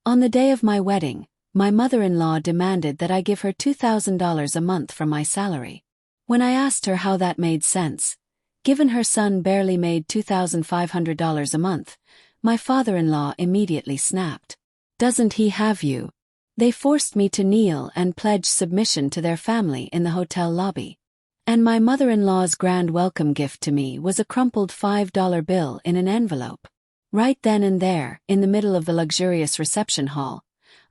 On the day of my wedding, my mother-in-law demanded that I give her $2,000 a month from my salary. When I asked her how that made sense, given her son barely made $2,500 a month, my father-in-law immediately snapped. "Doesn't he have you?" They forced me to kneel and pledge submission to their family in the hotel lobby. And my mother-in-law's grand welcome gift to me was a crumpled $5 bill in an envelope. Right then and there, in the middle of the luxurious reception hall,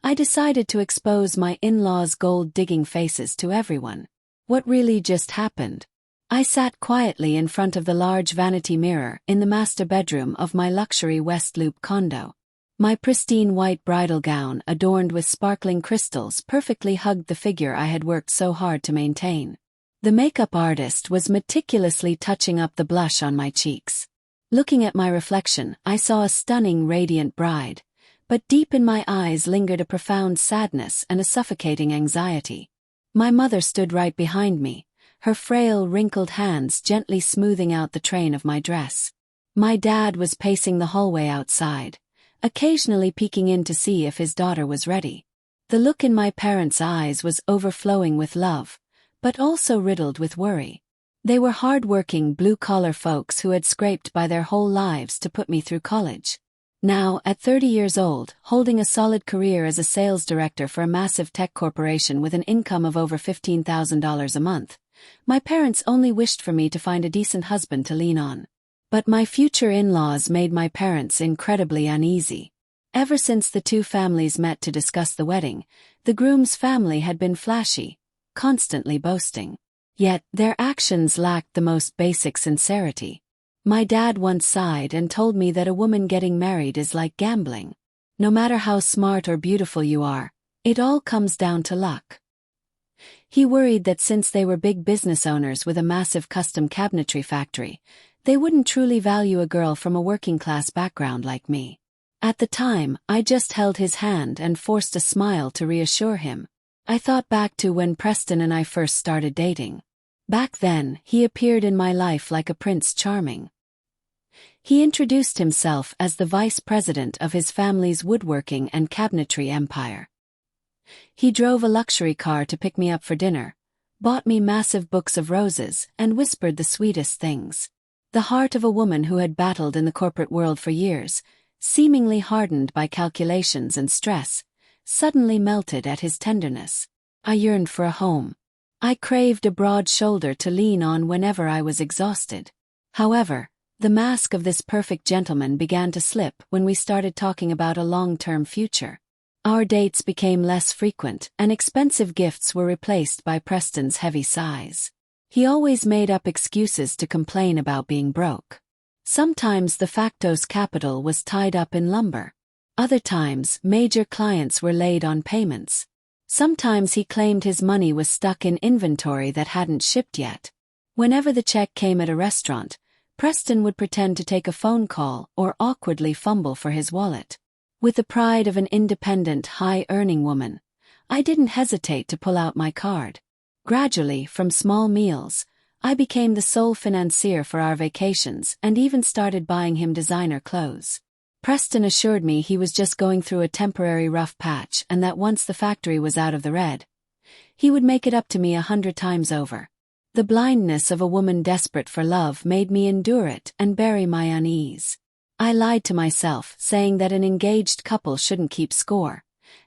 I decided to expose my in-laws' gold-digging faces to everyone. What really just happened? I sat quietly in front of the large vanity mirror in the master bedroom of my luxury West Loop condo. My pristine white bridal gown adorned with sparkling crystals perfectly hugged the figure I had worked so hard to maintain. The makeup artist was meticulously touching up the blush on my cheeks. Looking at my reflection, I saw a stunning, radiant bride, but deep in my eyes lingered a profound sadness and a suffocating anxiety. My mother stood right behind me, her frail, wrinkled hands gently smoothing out the train of my dress. My dad was pacing the hallway outside, occasionally peeking in to see if his daughter was ready. The look in my parents' eyes was overflowing with love, but also riddled with worry. They were hard-working, blue-collar folks who had scraped by their whole lives to put me through college. Now, at 30 years old, holding a solid career as a sales director for a massive tech corporation with an income of over $15,000 a month, my parents only wished for me to find a decent husband to lean on. But my future in-laws made my parents incredibly uneasy. Ever since the two families met to discuss the wedding, the groom's family had been flashy, constantly boasting. Yet, their actions lacked the most basic sincerity. My dad once sighed and told me that a woman getting married is like gambling. No matter how smart or beautiful you are, it all comes down to luck. He worried that since they were big business owners with a massive custom cabinetry factory, they wouldn't truly value a girl from a working-class background like me. At the time, I just held his hand and forced a smile to reassure him. I thought back to when Preston and I first started dating. Back then, he appeared in my life like a Prince Charming. He introduced himself as the vice president of his family's woodworking and cabinetry empire. He drove a luxury car to pick me up for dinner, bought me massive books of roses, and whispered the sweetest things. The heart of a woman who had battled in the corporate world for years, seemingly hardened by calculations and stress, suddenly melted at his tenderness. I yearned for a home. I craved a broad shoulder to lean on whenever I was exhausted. However, the mask of this perfect gentleman began to slip when we started talking about a long-term future. Our dates became less frequent, and expensive gifts were replaced by Preston's heavy sighs. He always made up excuses to complain about being broke. Sometimes the Factos capital was tied up in lumber. Other times, major clients were late on payments. Sometimes he claimed his money was stuck in inventory that hadn't shipped yet. Whenever the check came at a restaurant, Preston would pretend to take a phone call or awkwardly fumble for his wallet. With the pride of an independent, high-earning woman, I didn't hesitate to pull out my card. Gradually, from small meals, I became the sole financier for our vacations and even started buying him designer clothes. Preston assured me he was just going through a temporary rough patch and that once the factory was out of the red, he would make it up to me 100 times over. The blindness of a woman desperate for love made me endure it and bury my unease. I lied to myself, saying that an engaged couple shouldn't keep score,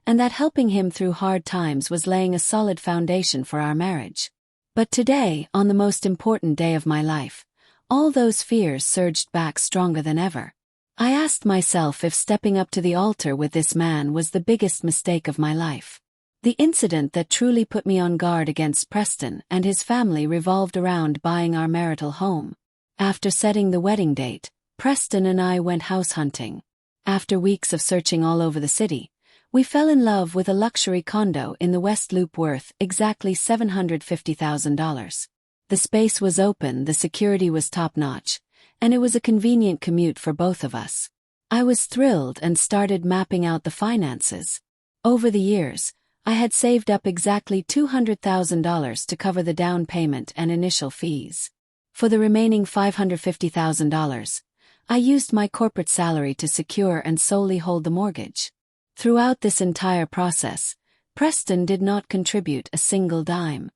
and that helping him through hard times was laying a solid foundation for our marriage. But today, on the most important day of my life, all those fears surged back stronger than ever. I asked myself if stepping up to the altar with this man was the biggest mistake of my life. The incident that truly put me on guard against Preston and his family revolved around buying our marital home. After setting the wedding date, Preston and I went house hunting. After weeks of searching all over the city, we fell in love with a luxury condo in the West Loop worth exactly $750,000. The space was open, the security was top-notch, and it was a convenient commute for both of us. I was thrilled and started mapping out the finances. Over the years, I had saved up exactly $200,000 to cover the down payment and initial fees. For the remaining $550,000, I used my corporate salary to secure and solely hold the mortgage. Throughout this entire process, Preston did not contribute a single dime.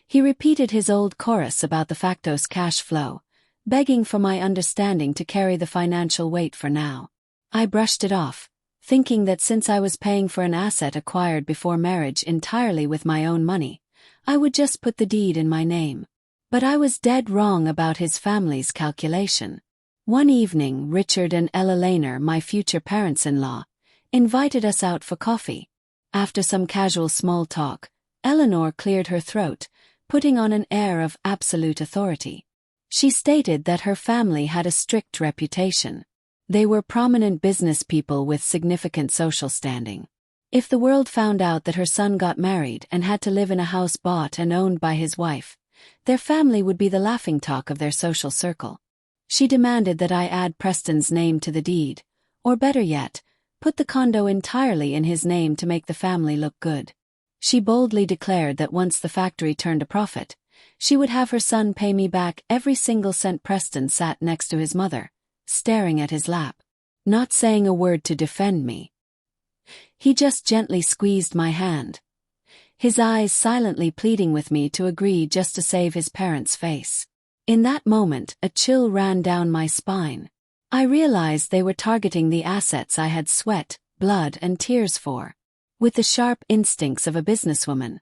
He repeated his old chorus about the Factos cash flow, begging for my understanding to carry the financial weight for now. I brushed it off, thinking that since I was paying for an asset acquired before marriage entirely with my own money, I would just put the deed in my name. But I was dead wrong about his family's calculation. One evening, Richard and Ella Lehner, my future parents-in-law, invited us out for coffee. After some casual small talk, Eleanor cleared her throat, putting on an air of absolute authority. She stated that her family had a strict reputation. They were prominent business people with significant social standing. If the world found out that her son got married and had to live in a house bought and owned by his wife, their family would be the laughingstock of their social circle. She demanded that I add Preston's name to the deed, or better yet, put the condo entirely in his name to make the family look good. She boldly declared that once the factory turned a profit, she would have her son pay me back every single cent. Preston sat next to his mother, staring at his lap, not saying a word to defend me. He just gently squeezed my hand, his eyes silently pleading with me to agree just to save his parents' face. In that moment, a chill ran down my spine. I realized they were targeting the assets I had sweat, blood, and tears for. With the sharp instincts of a businesswoman,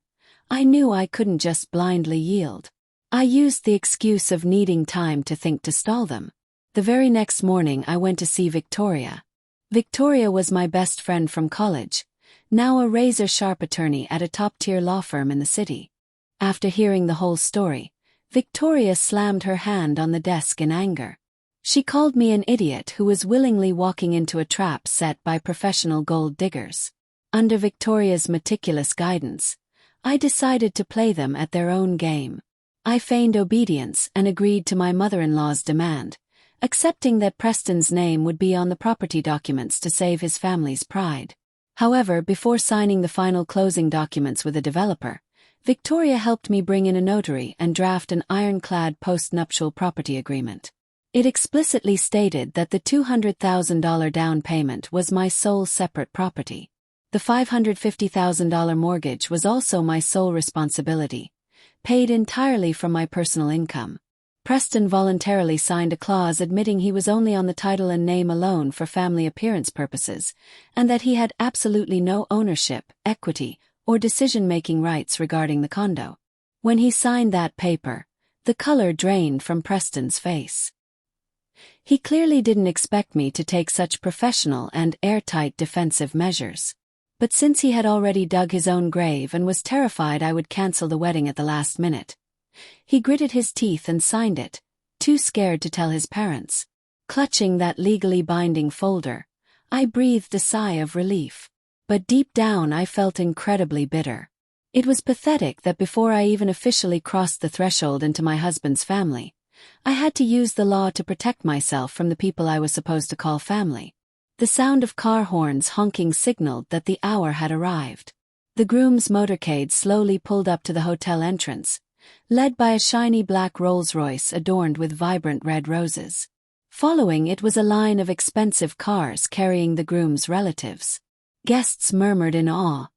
I knew I couldn't just blindly yield. I used the excuse of needing time to think to stall them. The very next morning I went to see Victoria. Victoria was my best friend from college, now a razor-sharp attorney at a top-tier law firm in the city. After hearing the whole story, Victoria slammed her hand on the desk in anger. She called me an idiot who was willingly walking into a trap set by professional gold diggers. Under Victoria's meticulous guidance, I decided to play them at their own game. I feigned obedience and agreed to my mother-in-law's demand, accepting that Preston's name would be on the property documents to save his family's pride. However, before signing the final closing documents with the developer, Victoria helped me bring in a notary and draft an ironclad post-nuptial property agreement. It explicitly stated that the $200,000 down payment was my sole separate property. The $550,000 mortgage was also my sole responsibility, paid entirely from my personal income. Preston voluntarily signed a clause admitting he was only on the title and name alone for family appearance purposes, and that he had absolutely no ownership, equity, or decision-making rights regarding the condo. When he signed that paper, the color drained from Preston's face. He clearly didn't expect me to take such professional and airtight defensive measures. But since he had already dug his own grave and was terrified I would cancel the wedding at the last minute, he gritted his teeth and signed it, too scared to tell his parents. Clutching that legally binding folder, I breathed a sigh of relief. But deep down I felt incredibly bitter. It was pathetic that before I even officially crossed the threshold into my husband's family, I had to use the law to protect myself from the people I was supposed to call family. The sound of car horns honking signaled that the hour had arrived. The groom's motorcade slowly pulled up to the hotel entrance, led by a shiny black Rolls-Royce adorned with vibrant red roses. Following it was a line of expensive cars carrying the groom's relatives. Guests murmured in awe,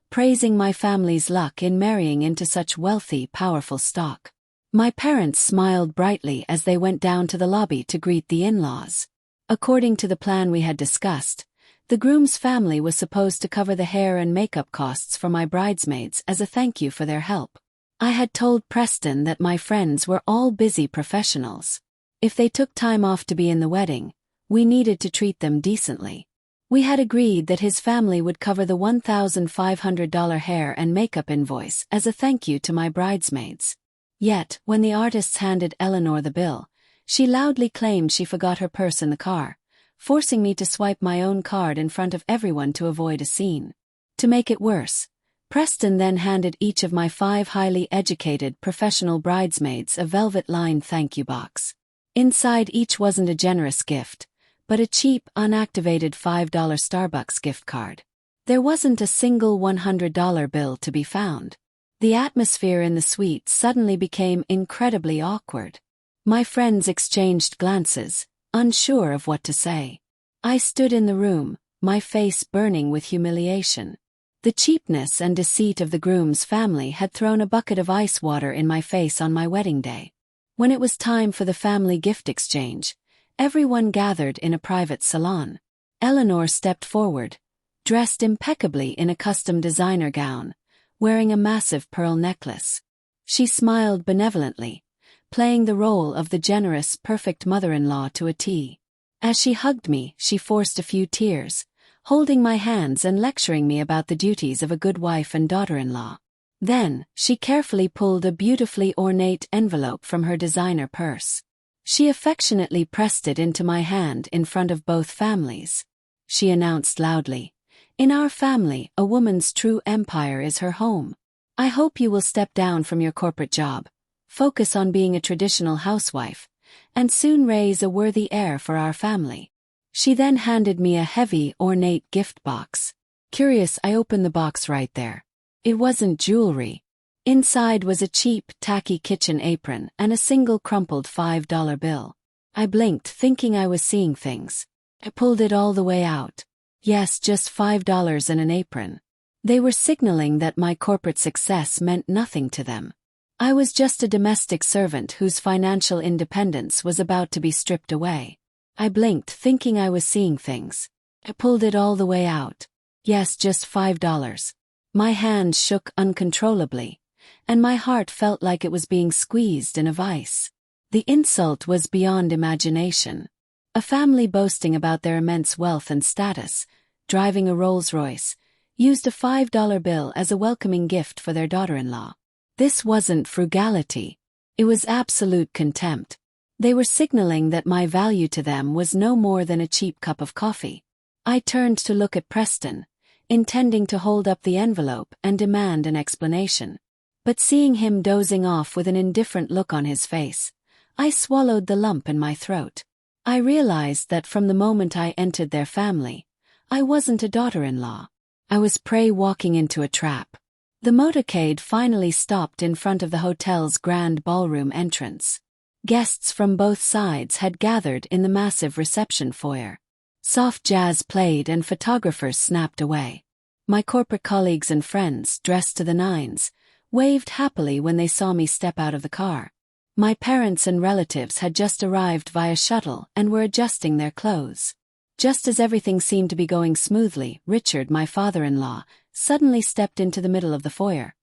praising my family's luck in marrying into such wealthy, powerful stock. My parents smiled brightly as they went down to the lobby to greet the in-laws. According to the plan we had discussed, the groom's family was supposed to cover the hair and makeup costs for my bridesmaids as a thank you for their help. I had told Preston that my friends were all busy professionals. If they took time off to be in the wedding, we needed to treat them decently. We had agreed that his family would cover the $1,500 hair and makeup invoice as a thank you to my bridesmaids. Yet, when the artists handed Eleanor the bill, she loudly claimed she forgot her purse in the car, forcing me to swipe my own card in front of everyone to avoid a scene. To make it worse, Preston then handed each of my 5 highly educated professional bridesmaids a velvet-lined thank you box. Inside each wasn't a generous gift, but a cheap, unactivated $5 Starbucks gift card. There wasn't a single $100 bill to be found. The atmosphere in the suite suddenly became incredibly awkward. My friends exchanged glances, unsure of what to say. I stood in the room, my face burning with humiliation. The cheapness and deceit of the groom's family had thrown a bucket of ice water in my face on my wedding day. When it was time for the family gift exchange, everyone gathered in a private salon. Eleanor stepped forward, dressed impeccably in a custom designer gown, wearing a massive pearl necklace. She smiled benevolently, playing the role of the generous, perfect mother-in-law to a T. As she hugged me, she forced a few tears, holding my hands and lecturing me about the duties of a good wife and daughter-in-law. Then, she carefully pulled a beautifully ornate envelope from her designer purse. She affectionately pressed it into my hand in front of both families. She announced loudly, "In our family, a woman's true empire is her home. I hope you will step down from your corporate job, focus on being a traditional housewife, and soon raise a worthy heir for our family." She then handed me a heavy, ornate gift box. Curious, I opened the box right there. It wasn't jewelry. Inside was a cheap, tacky kitchen apron and a single crumpled $5 bill. I blinked, thinking I was seeing things. I pulled it all the way out. Yes, just $5 and an apron. They were signaling that my corporate success meant nothing to them. I was just a domestic servant whose financial independence was about to be stripped away. I blinked, thinking I was seeing things. I pulled it all the way out. Yes, just $5. My hands shook uncontrollably, and my heart felt like it was being squeezed in a vice. The insult was beyond imagination. A family boasting about their immense wealth and status, driving a Rolls-Royce, used a $5 bill as a welcoming gift for their daughter-in-law. This wasn't frugality. It was absolute contempt. They were signaling that my value to them was no more than a cheap cup of coffee. I turned to look at Preston, intending to hold up the envelope and demand an explanation. But seeing him dozing off with an indifferent look on his face, I swallowed the lump in my throat. I realized that from the moment I entered their family, I wasn't a daughter-in-law. I was prey walking into a trap. The motorcade finally stopped in front of the hotel's grand ballroom entrance. Guests from both sides had gathered in the massive reception foyer. Soft jazz played and photographers snapped away. My corporate colleagues and friends, dressed to the nines, waved happily when they saw me step out of the car. My parents and relatives had just arrived via shuttle and were adjusting their clothes. Just as everything seemed to be going smoothly, Richard, my father-in-law, suddenly stepped into the middle of the foyer.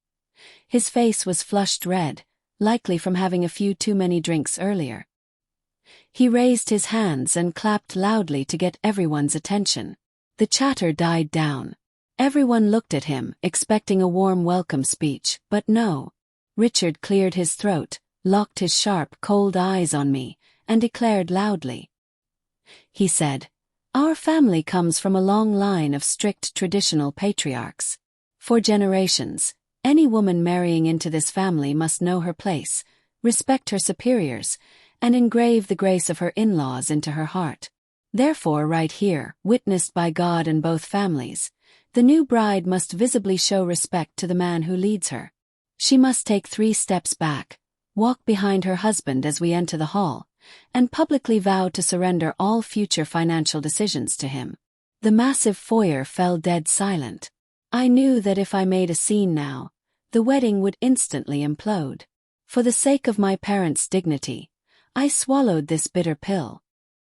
His face was flushed red, likely from having a few too many drinks earlier. He raised his hands and clapped loudly to get everyone's attention. The chatter died down. Everyone looked at him, expecting a warm welcome speech, but no. Richard cleared his throat, locked his sharp, cold eyes on me, and declared loudly. He said, "Our family comes from a long line of strict traditional patriarchs. For generations, any woman marrying into this family must know her place, respect her superiors, and engrave the grace of her in-laws into her heart. Therefore, right here, witnessed by God and both families, the new bride must visibly show respect to the man who leads her. She must take 3 steps back, walk behind her husband as we enter the hall, and publicly vow to surrender all future financial decisions to him." The massive foyer fell dead silent. I knew that if I made a scene now, the wedding would instantly implode. For the sake of my parents' dignity, I swallowed this bitter pill.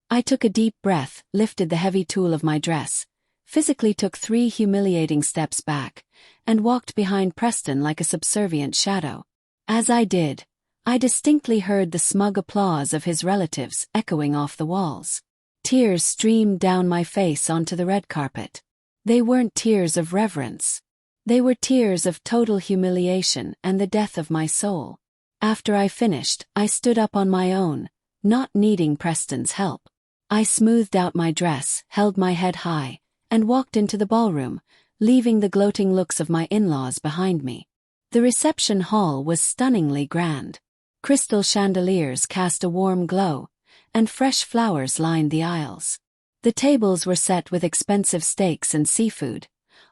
I took a deep breath, lifted the heavy tulle of my dress, physically took 3 humiliating steps back, and walked behind Preston like a subservient shadow. As I did, I distinctly heard the smug applause of his relatives echoing off the walls. Tears streamed down my face onto the red carpet. They weren't tears of reverence. They were tears of total humiliation and the death of my soul. After I finished, I stood up on my own, not needing Preston's help. I smoothed out my dress, held my head high, and walked into the ballroom, leaving the gloating looks of my in-laws behind me. The reception hall was stunningly grand. Crystal chandeliers cast a warm glow, and fresh flowers lined the aisles. The tables were set with expensive steaks and seafood,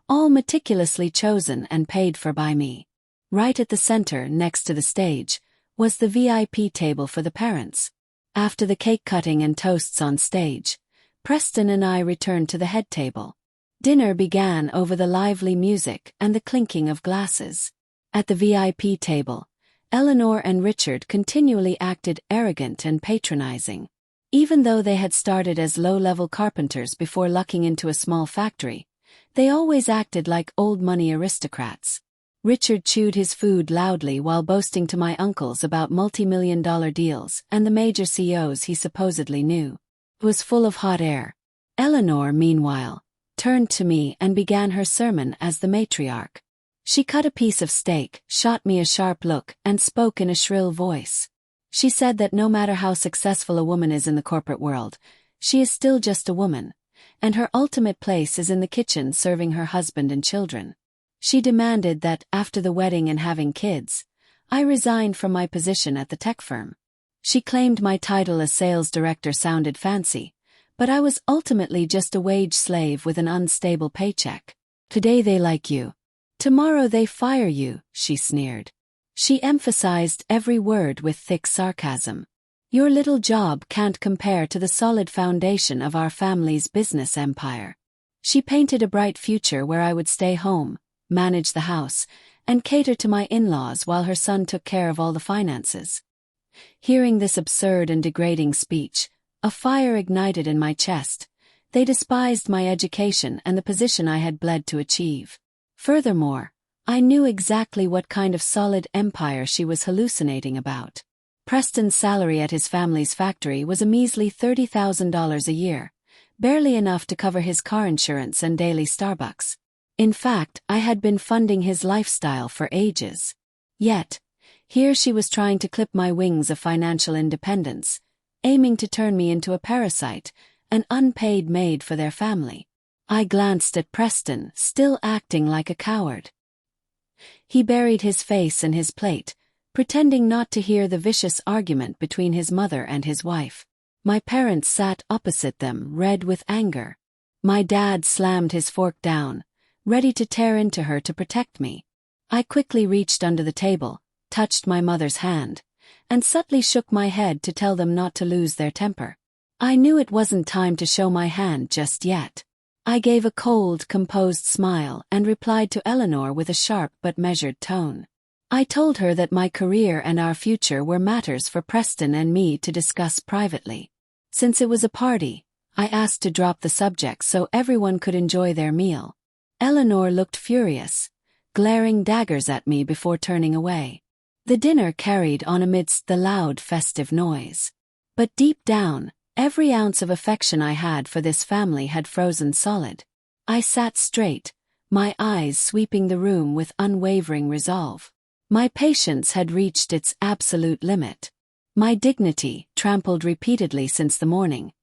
all meticulously chosen and paid for by me. Right at the center, next to the stage, was the VIP table for the parents. After the cake cutting and toasts on stage, Preston and I returned to the head table. Dinner began over the lively music and the clinking of glasses. At the VIP table, Eleanor and Richard continually acted arrogant and patronizing. Even though they had started as low-level carpenters before lucking into a small factory, they always acted like old-money aristocrats. Richard chewed his food loudly while boasting to my uncles about multi-million-dollar deals and the major CEOs he supposedly knew. It was full of hot air. Eleanor, meanwhile, turned to me and began her sermon as the matriarch. She cut a piece of steak, shot me a sharp look, and spoke in a shrill voice. She said that no matter how successful a woman is in the corporate world, she is still just a woman, and her ultimate place is in the kitchen serving her husband and children. She demanded that, after the wedding and having kids, I resigned from my position at the tech firm. She claimed my title as sales director sounded fancy, but I was ultimately just a wage slave with an unstable paycheck. Today they like you. Tomorrow they fire you, she sneered. She emphasized every word with thick sarcasm. Your little job can't compare to the solid foundation of our family's business empire. She painted a bright future where I would stay home, manage the house, and cater to my in-laws while her son took care of all the finances. Hearing this absurd and degrading speech, a fire ignited in my chest. They despised my education and the position I had bled to achieve. Furthermore, I knew exactly what kind of solid empire she was hallucinating about. Preston's salary at his family's factory was a measly $30,000 a year, barely enough to cover his car insurance and daily Starbucks. In fact, I had been funding his lifestyle for ages. Yet, here she was trying to clip my wings of financial independence, aiming to turn me into a parasite, an unpaid maid for their family. I glanced at Preston, still acting like a coward. He buried his face in his plate, pretending not to hear the vicious argument between his mother and his wife. My parents sat opposite them, red with anger. My dad slammed his fork down, ready to tear into her to protect me. I quickly reached under the table, touched my mother's hand, and subtly shook my head to tell them not to lose their temper. I knew it wasn't time to show my hand just yet. I gave a cold, composed smile and replied to Eleanor with a sharp but measured tone. I told her that my career and our future were matters for Preston and me to discuss privately. Since it was a party, I asked to drop the subject so everyone could enjoy their meal. Eleanor looked furious, glaring daggers at me before turning away. The dinner carried on amidst the loud festive noise. But deep down, every ounce of affection I had for this family had frozen solid. I sat straight, my eyes sweeping the room with unwavering resolve. My patience had reached its absolute limit. My dignity, trampled repeatedly since the morning,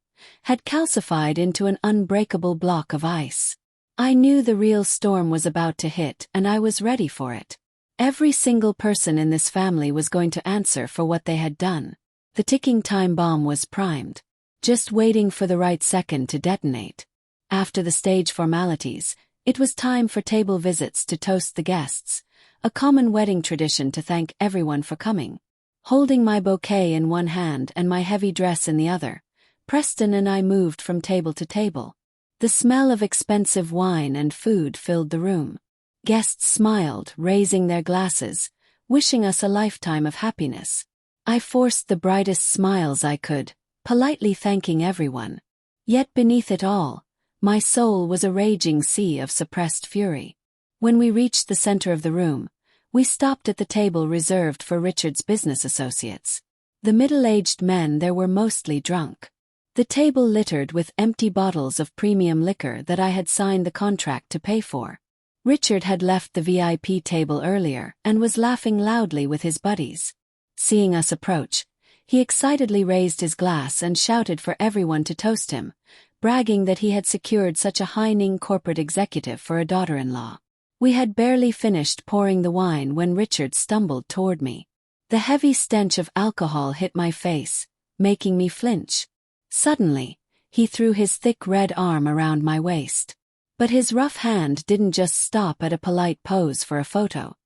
had calcified into an unbreakable block of ice. I knew the real storm was about to hit and I was ready for it. Every single person in this family was going to answer for what they had done. The ticking time bomb was primed, just waiting for the right second to detonate. After the stage formalities, it was time for table visits to toast the guests, a common wedding tradition to thank everyone for coming. Holding my bouquet in one hand and my heavy dress in the other, Preston and I moved from table to table. The smell of expensive wine and food filled the room. Guests smiled, raising their glasses, wishing us a lifetime of happiness. I forced the brightest smiles I could, politely thanking everyone. Yet beneath it all, my soul was a raging sea of suppressed fury. When we reached the center of the room, we stopped at the table reserved for Richard's business associates. The middle-aged men there were mostly drunk. The table littered with empty bottles of premium liquor that I had signed the contract to pay for. Richard had left the VIP table earlier and was laughing loudly with his buddies. Seeing us approach, he excitedly raised his glass and shouted for everyone to toast him, bragging that he had secured such a high-ning corporate executive for a daughter-in-law. We had barely finished pouring the wine when Richard stumbled toward me. The heavy stench of alcohol hit my face, making me flinch. Suddenly, he threw his thick red arm around my waist. But his rough hand didn't just stop at a polite pose for a photo.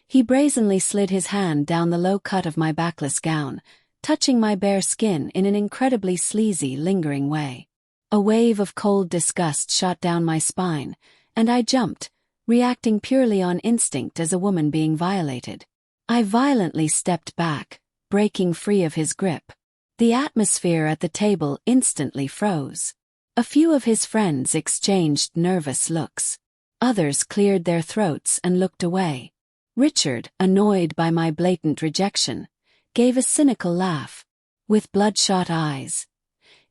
He brazenly slid his hand down the low cut of my backless gown, touching my bare skin in an incredibly sleazy, lingering way. A wave of cold disgust shot down my spine, and I jumped, reacting purely on instinct as a woman being violated. I violently stepped back, breaking free of his grip. The atmosphere at the table instantly froze. A few of his friends exchanged nervous looks. Others cleared their throats and looked away. Richard, annoyed by my blatant rejection, gave a cynical laugh. With bloodshot eyes,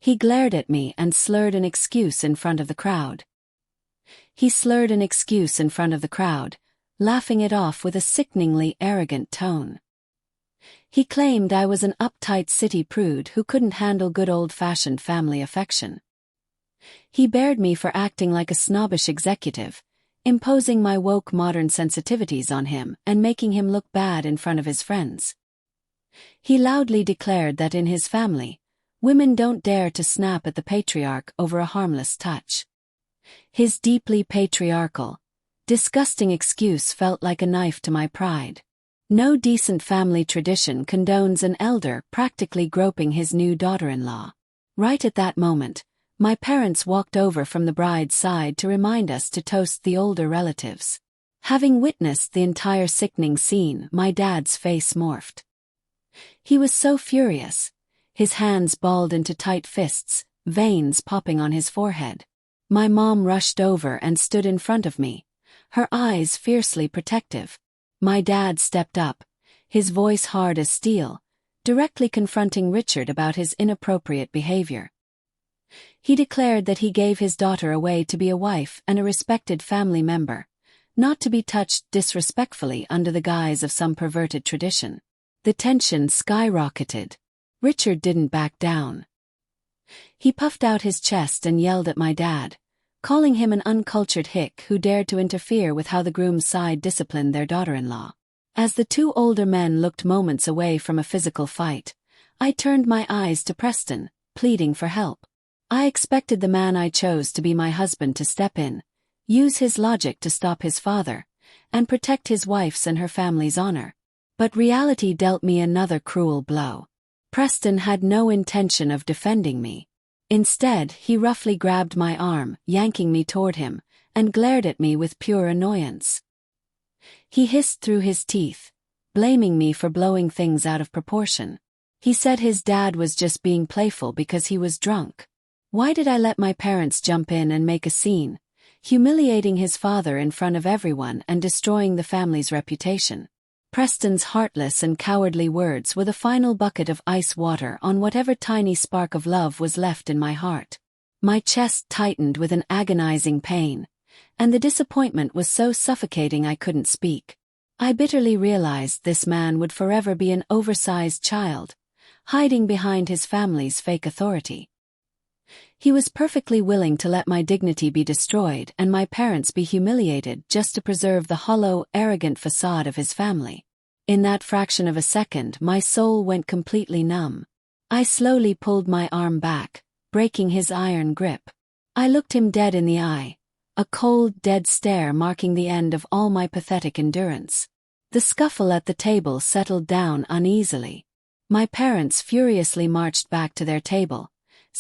he glared at me and slurred an excuse in front of the crowd. Laughing it off with a sickeningly arrogant tone. He claimed I was an uptight city prude who couldn't handle good old-fashioned family affection. He bared me for acting like a snobbish executive, imposing my woke modern sensitivities on him and making him look bad in front of his friends. He loudly declared that in his family, women don't dare to snap at the patriarch over a harmless touch. His deeply patriarchal, disgusting excuse felt like a knife to my pride. No decent family tradition condones an elder practically groping his new daughter-in-law. Right at that moment, my parents walked over from the bride's side to remind us to toast the older relatives. Having witnessed the entire sickening scene, my dad's face morphed. He was so furious, his hands balled into tight fists, veins popping on his forehead. My mom rushed over and stood in front of me, her eyes fiercely protective. My dad stepped up, his voice hard as steel, directly confronting Richard about his inappropriate behavior. He declared that he gave his daughter away to be a wife and a respected family member, not to be touched disrespectfully under the guise of some perverted tradition. The tension skyrocketed. Richard didn't back down. He puffed out his chest and yelled at my dad, calling him an uncultured hick who dared to interfere with how the groom's side disciplined their daughter-in-law. As the two older men looked moments away from a physical fight, I turned my eyes to Preston, pleading for help. I expected the man I chose to be my husband to step in, use his logic to stop his father, and protect his wife's and her family's honor. But reality dealt me another cruel blow. Preston had no intention of defending me. Instead, he roughly grabbed my arm, yanking me toward him, and glared at me with pure annoyance. He hissed through his teeth, blaming me for blowing things out of proportion. He said his dad was just being playful because he was drunk. Why did I let my parents jump in and make a scene, humiliating his father in front of everyone and destroying the family's reputation? Preston's heartless and cowardly words were the final bucket of ice water on whatever tiny spark of love was left in my heart. My chest tightened with an agonizing pain, and the disappointment was so suffocating I couldn't speak. I bitterly realized this man would forever be an oversized child, hiding behind his family's fake authority. He was perfectly willing to let my dignity be destroyed and my parents be humiliated just to preserve the hollow, arrogant facade of his family. In that fraction of a second, my soul went completely numb. I slowly pulled my arm back, breaking his iron grip. I looked him dead in the eye, a cold, dead stare marking the end of all my pathetic endurance. The scuffle at the table settled down uneasily. My parents furiously marched back to their table,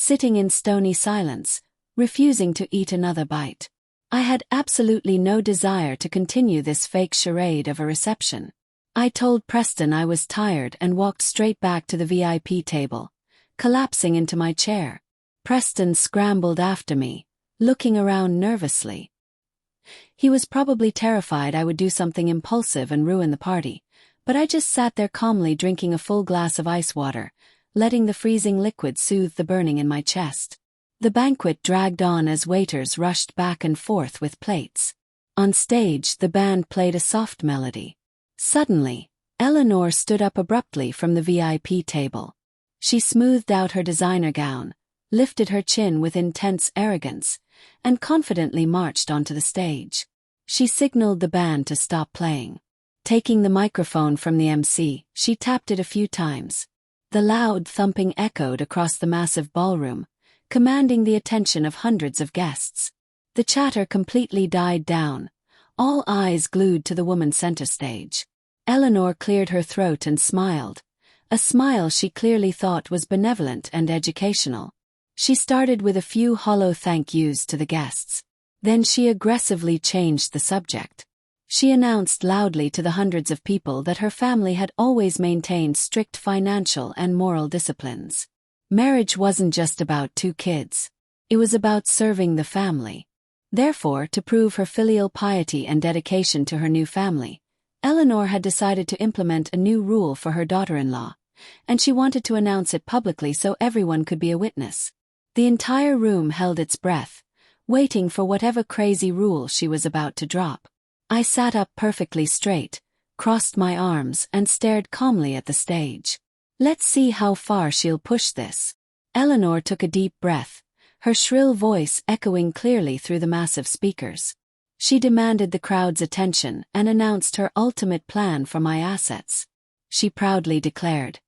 sitting in stony silence, refusing to eat another bite. I had absolutely no desire to continue this fake charade of a reception. I told Preston I was tired and walked straight back to the VIP table, collapsing into my chair. Preston scrambled after me, looking around nervously. He was probably terrified I would do something impulsive and ruin the party, but I just sat there calmly drinking a full glass of ice water, letting the freezing liquid soothe the burning in my chest. The banquet dragged on as waiters rushed back and forth with plates. On stage, the band played a soft melody. Suddenly, Eleanor stood up abruptly from the VIP table. She smoothed out her designer gown, lifted her chin with intense arrogance, and confidently marched onto the stage. She signaled the band to stop playing. Taking the microphone from the MC, she tapped it a few times. The loud thumping echoed across the massive ballroom, commanding the attention of hundreds of guests. The chatter completely died down, all eyes glued to the woman center stage. Eleanor cleared her throat and smiled, a smile she clearly thought was benevolent and educational. She started with a few hollow thank yous to the guests. Then she aggressively changed the subject. She announced loudly to the hundreds of people that her family had always maintained strict financial and moral disciplines. Marriage wasn't just about 2 kids. It was about serving the family. Therefore, to prove her filial piety and dedication to her new family, Eleanor had decided to implement a new rule for her daughter-in-law, and she wanted to announce it publicly so everyone could be a witness. The entire room held its breath, waiting for whatever crazy rule she was about to drop. I sat up perfectly straight, crossed my arms, and stared calmly at the stage. Let's see how far she'll push this. Eleanor took a deep breath, her shrill voice echoing clearly through the massive speakers. She demanded the crowd's attention and announced her ultimate plan for my assets. She proudly declared,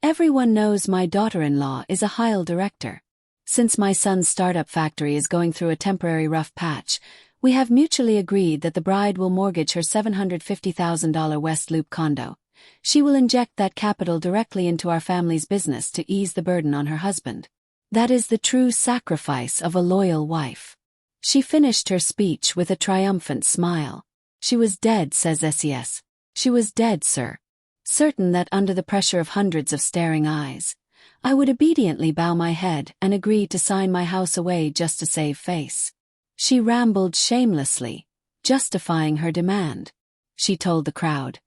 "Everyone knows my daughter-in-law is a Heil director. Since my son's startup factory is going through a temporary rough patch, we have mutually agreed that the bride will mortgage her $750,000 West Loop condo. She will inject that capital directly into our family's business to ease the burden on her husband. That is the true sacrifice of a loyal wife." She finished her speech with a triumphant smile. "She was dead," says SES. "She was dead, sir." Certain that under the pressure of hundreds of staring eyes, I would obediently bow my head and agree to sign my house away just to save face. She rambled shamelessly, justifying her demand. She told the crowd,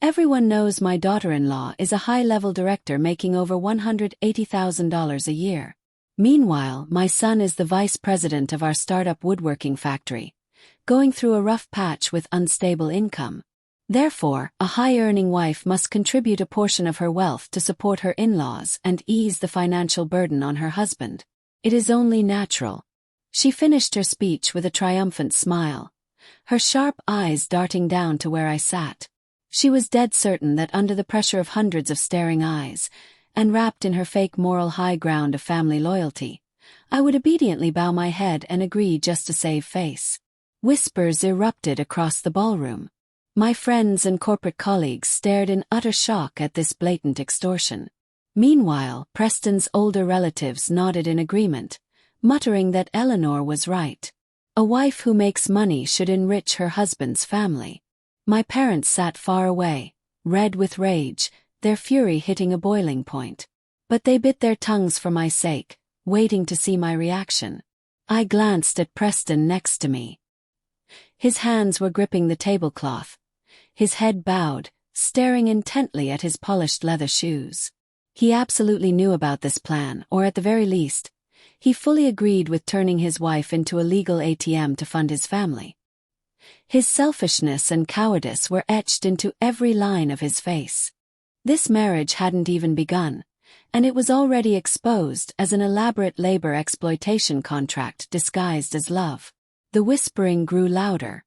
"Everyone knows my daughter-in-law is a high-level director making over $180,000 a year. Meanwhile, my son is the vice president of our startup woodworking factory, going through a rough patch with unstable income. Therefore, a high-earning wife must contribute a portion of her wealth to support her in-laws and ease the financial burden on her husband. It is only natural." She finished her speech with a triumphant smile, her sharp eyes darting down to where I sat. She was dead certain that under the pressure of hundreds of staring eyes, and wrapped in her fake moral high ground of family loyalty, I would obediently bow my head and agree just to save face. Whispers erupted across the ballroom. My friends and corporate colleagues stared in utter shock at this blatant extortion. Meanwhile, Preston's older relatives nodded in agreement, muttering that Eleanor was right. A wife who makes money should enrich her husband's family. My parents sat far away, red with rage, their fury hitting a boiling point. But they bit their tongues for my sake, waiting to see my reaction. I glanced at Preston next to me. His hands were gripping the tablecloth, his head bowed, staring intently at his polished leather shoes. He absolutely knew about this plan, or at the very least, he fully agreed with turning his wife into a legal ATM to fund his family. His selfishness and cowardice were etched into every line of his face. This marriage hadn't even begun, and it was already exposed as an elaborate labor exploitation contract disguised as love. The whispering grew louder.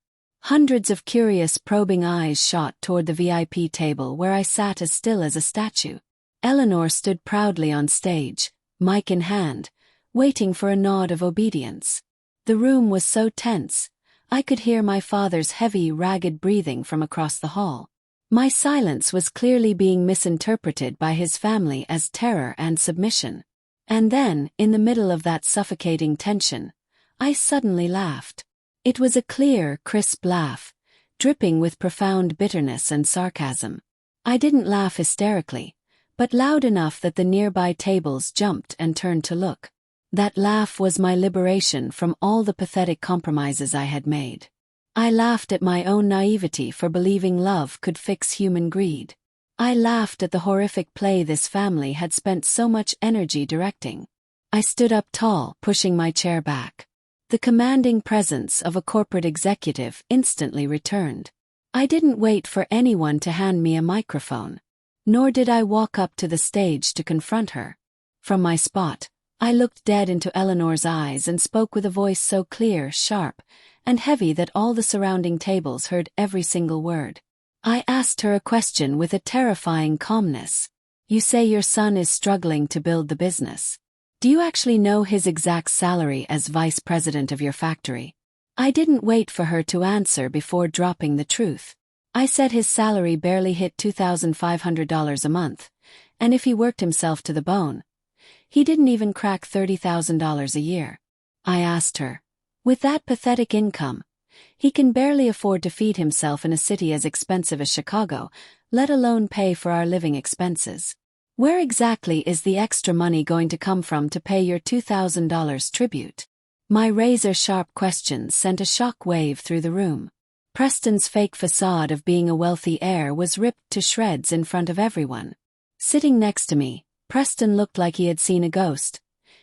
Hundreds of curious, probing eyes shot toward the VIP table where I sat as still as a statue. Eleanor stood proudly on stage, mic in hand, waiting for a nod of obedience. The room was so tense, I could hear my father's heavy, ragged breathing from across the hall. My silence was clearly being misinterpreted by his family as terror and submission. And then, in the middle of that suffocating tension, I suddenly laughed. It was a clear, crisp laugh, dripping with profound bitterness and sarcasm. I didn't laugh hysterically, but loud enough that the nearby tables jumped and turned to look. That laugh was my liberation from all the pathetic compromises I had made. I laughed at my own naivety for believing love could fix human greed. I laughed at the horrific play this family had spent so much energy directing. I stood up tall, pushing my chair back. The commanding presence of a corporate executive instantly returned. I didn't wait for anyone to hand me a microphone. Nor did I walk up to the stage to confront her. From my spot, I looked dead into Eleanor's eyes and spoke with a voice so clear, sharp, and heavy that all the surrounding tables heard every single word. I asked her a question with a terrifying calmness. "You say your son is struggling to build the business. Do you actually know his exact salary as vice president of your factory?" I didn't wait for her to answer before dropping the truth. I said his salary barely hit $2,500 a month, and if he worked himself to the bone, He didn't even crack $30,000 a year. I asked her. With that pathetic income, he can barely afford to feed himself in a city as expensive as Chicago, let alone pay for our living expenses. Where exactly is the extra money going to come from to pay your $2,000 tribute? My razor-sharp questions sent a shock wave through the room. Preston's fake facade of being a wealthy heir was ripped to shreds in front of everyone. Sitting next to me, Preston looked like he had seen a ghost.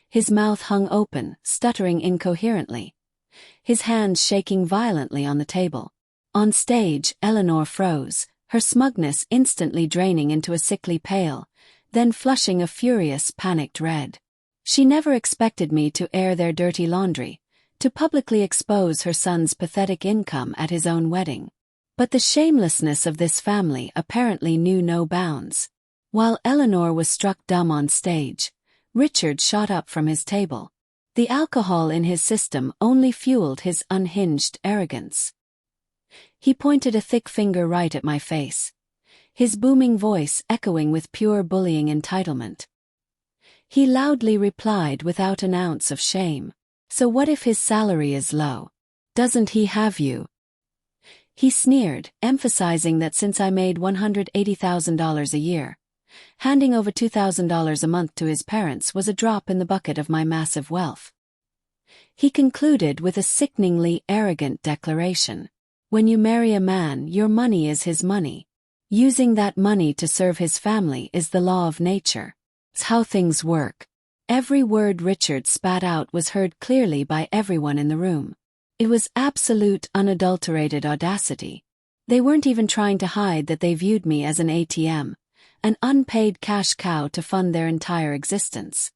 His mouth hung open, stuttering incoherently. His hands shaking violently on the table. On stage, Eleanor froze, her smugness instantly draining into a sickly pale, then flushing a furious, panicked red. She never expected me to air their dirty laundry, to publicly expose her son's pathetic income at his own wedding. But the shamelessness of this family apparently knew no bounds. While Eleanor was struck dumb on stage, Richard shot up from his table. The alcohol in his system only fueled his unhinged arrogance. He pointed a thick finger right at my face, his booming voice echoing with pure bullying entitlement. He loudly replied without an ounce of shame. So what if his salary is low? Doesn't he have you? He sneered, emphasizing that since I made $180,000 a year, handing over $2,000 a month to his parents was a drop in the bucket of my massive wealth. He concluded with a sickeningly arrogant declaration. When you marry a man, your money is his money. Using that money to serve his family is the law of nature. It's how things work. Every word Richard spat out was heard clearly by everyone in the room. It was absolute, unadulterated audacity. They weren't even trying to hide that they viewed me as an ATM, an unpaid cash cow to fund their entire existence.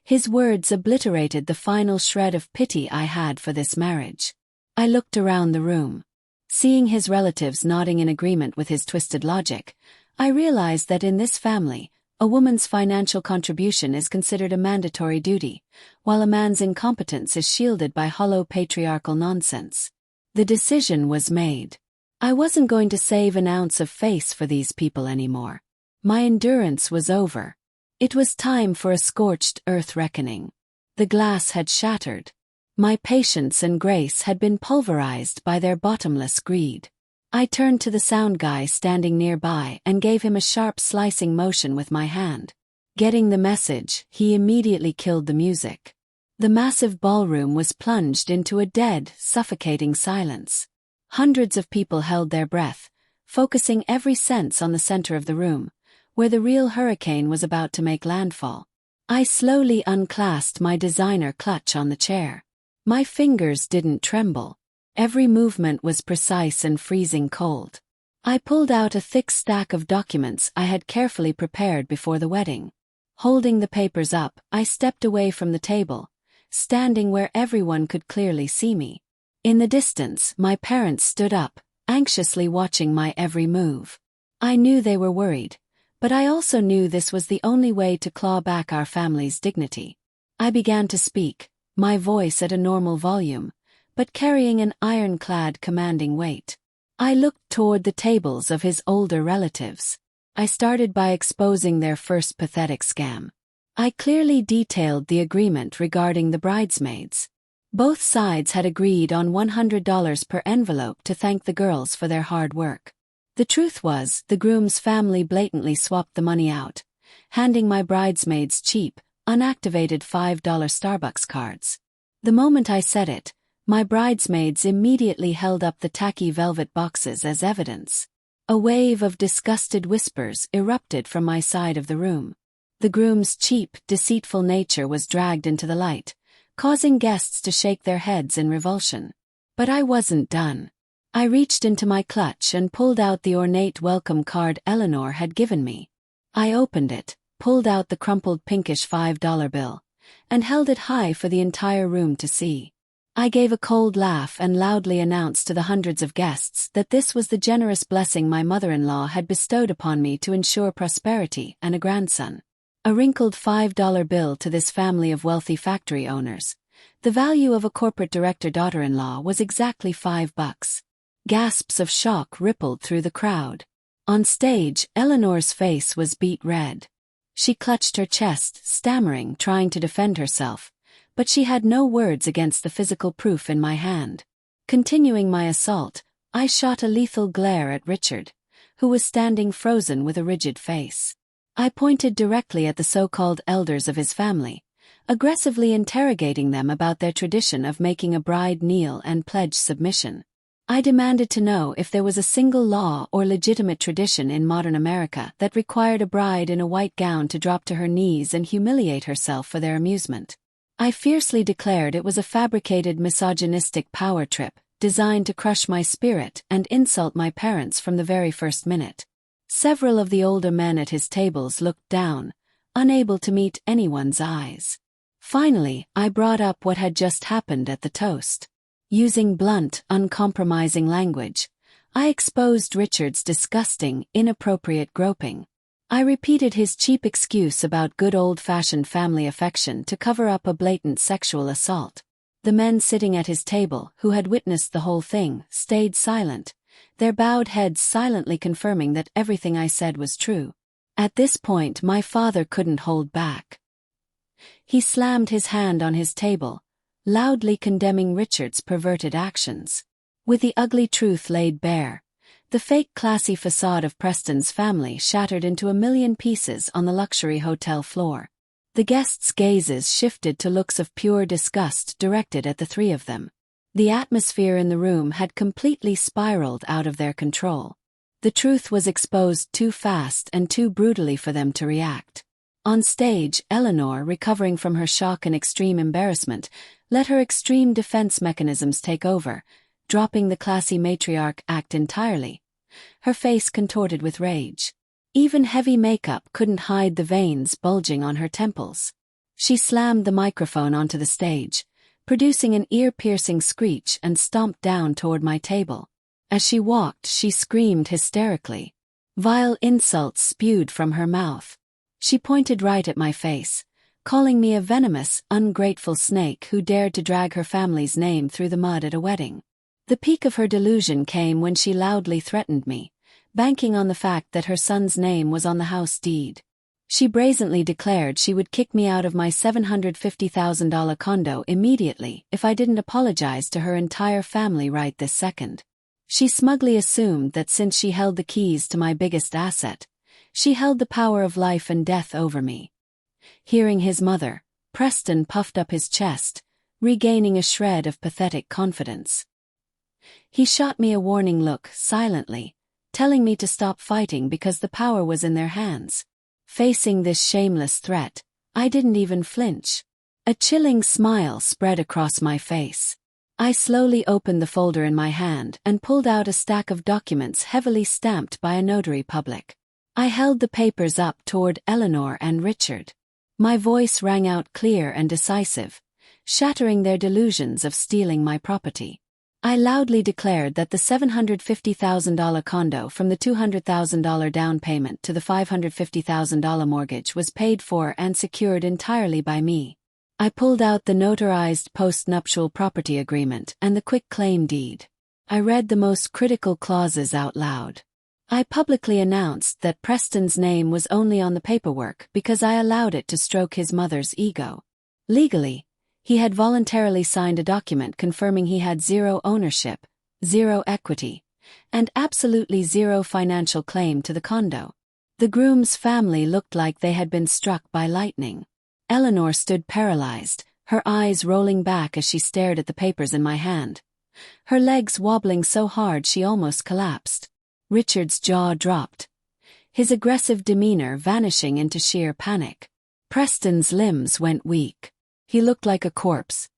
His words obliterated the final shred of pity I had for this marriage. I looked around the room. Seeing his relatives nodding in agreement with his twisted logic, I realized that in this family, a woman's financial contribution is considered a mandatory duty, while a man's incompetence is shielded by hollow patriarchal nonsense. The decision was made. I wasn't going to save an ounce of face for these people anymore. My endurance was over. It was time for a scorched earth reckoning. The glass had shattered. My patience and grace had been pulverized by their bottomless greed. I turned to the sound guy standing nearby and gave him a sharp slicing motion with my hand. Getting the message, he immediately killed the music. The massive ballroom was plunged into a dead, suffocating silence. Hundreds of people held their breath, focusing every sense on the center of the room, where the real hurricane was about to make landfall. I slowly unclasped my designer clutch on the chair. My fingers didn't tremble. Every movement was precise and freezing cold. I pulled out a thick stack of documents I had carefully prepared before the wedding. Holding the papers up, I stepped away from the table, standing where everyone could clearly see me. In the distance, my parents stood up, anxiously watching my every move. I knew they were worried, but I also knew this was the only way to claw back our family's dignity. I began to speak, my voice at a normal volume, but carrying an ironclad commanding weight. I looked toward the tables of his older relatives. I started by exposing their first pathetic scam. I clearly detailed the agreement regarding the bridesmaids. Both sides had agreed on $100 per envelope to thank the girls for their hard work. The truth was, the groom's family blatantly swapped the money out, handing my bridesmaids cheap, unactivated $5 Starbucks cards. The moment I said it, my bridesmaids immediately held up the tacky velvet boxes as evidence. A wave of disgusted whispers erupted from my side of the room. The groom's cheap, deceitful nature was dragged into the light, causing guests to shake their heads in revulsion. But I wasn't done. I reached into my clutch and pulled out the ornate welcome card Eleanor had given me. I opened it, pulled out the crumpled pinkish $5 bill, and held it high for the entire room to see. I gave a cold laugh and loudly announced to the hundreds of guests that this was the generous blessing my mother-in-law had bestowed upon me to ensure prosperity and a grandson. A wrinkled $5 bill to this family of wealthy factory owners. The value of a corporate director daughter-in-law was exactly $5. Gasps of shock rippled through the crowd. On stage, Eleanor's face was beet red. She clutched her chest, stammering, trying to defend herself, but she had no words against the physical proof in my hand. Continuing my assault, I shot a lethal glare at Richard, who was standing frozen with a rigid face. I pointed directly at the so-called elders of his family, aggressively interrogating them about their tradition of making a bride kneel and pledge submission. I demanded to know if there was a single law or legitimate tradition in modern America that required a bride in a white gown to drop to her knees and humiliate herself for their amusement. I fiercely declared it was a fabricated misogynistic power trip, designed to crush my spirit and insult my parents from the very first minute. Several of the older men at his tables looked down, unable to meet anyone's eyes. Finally, I brought up what had just happened at the toast. Using blunt, uncompromising language, I exposed Richard's disgusting, inappropriate groping. I repeated his cheap excuse about good old-fashioned family affection to cover up a blatant sexual assault. The men sitting at his table, who had witnessed the whole thing, stayed silent, their bowed heads silently confirming that everything I said was true. At this point, my father couldn't hold back. He slammed his hand on his table, loudly condemning Richard's perverted actions. With the ugly truth laid bare, the fake classy facade of Preston's family shattered into a million pieces on the luxury hotel floor. The guests' gazes shifted to looks of pure disgust directed at the three of them. The atmosphere in the room had completely spiraled out of their control. The truth was exposed too fast and too brutally for them to react. On stage, Eleanor, recovering from her shock and extreme embarrassment, let her extreme defense mechanisms take over, dropping the classy matriarch act entirely. Her face contorted with rage. Even heavy makeup couldn't hide the veins bulging on her temples. She slammed the microphone onto the stage, producing an ear-piercing screech, and stomped down toward my table. As she walked, she screamed hysterically. Vile insults spewed from her mouth. She pointed right at my face, calling me a venomous, ungrateful snake who dared to drag her family's name through the mud at a wedding. The peak of her delusion came when she loudly threatened me, banking on the fact that her son's name was on the house deed. She brazenly declared she would kick me out of my $750,000 condo immediately if I didn't apologize to her entire family right this second. She smugly assumed that since she held the keys to my biggest asset, she held the power of life and death over me. Hearing his mother, Preston puffed up his chest, regaining a shred of pathetic confidence. He shot me a warning look, silently, telling me to stop fighting because the power was in their hands. Facing this shameless threat, I didn't even flinch. A chilling smile spread across my face. I slowly opened the folder in my hand and pulled out a stack of documents heavily stamped by a notary public. I held the papers up toward Eleanor and Richard. My voice rang out clear and decisive, shattering their delusions of stealing my property. I loudly declared that the $750,000 condo, from the $200,000 down payment to the $550,000 mortgage, was paid for and secured entirely by me. I pulled out the notarized post-nuptial property agreement and the quitclaim deed. I read the most critical clauses out loud. I publicly announced that Preston's name was only on the paperwork because I allowed it to stroke his mother's ego. Legally, he had voluntarily signed a document confirming he had zero ownership, zero equity, and absolutely zero financial claim to the condo. The groom's family looked like they had been struck by lightning. Eleanor stood paralyzed, her eyes rolling back as she stared at the papers in my hand, her legs wobbling so hard she almost collapsed. Richard's jaw dropped, his aggressive demeanor vanishing into sheer panic. Preston's limbs went weak. He looked like a corpse.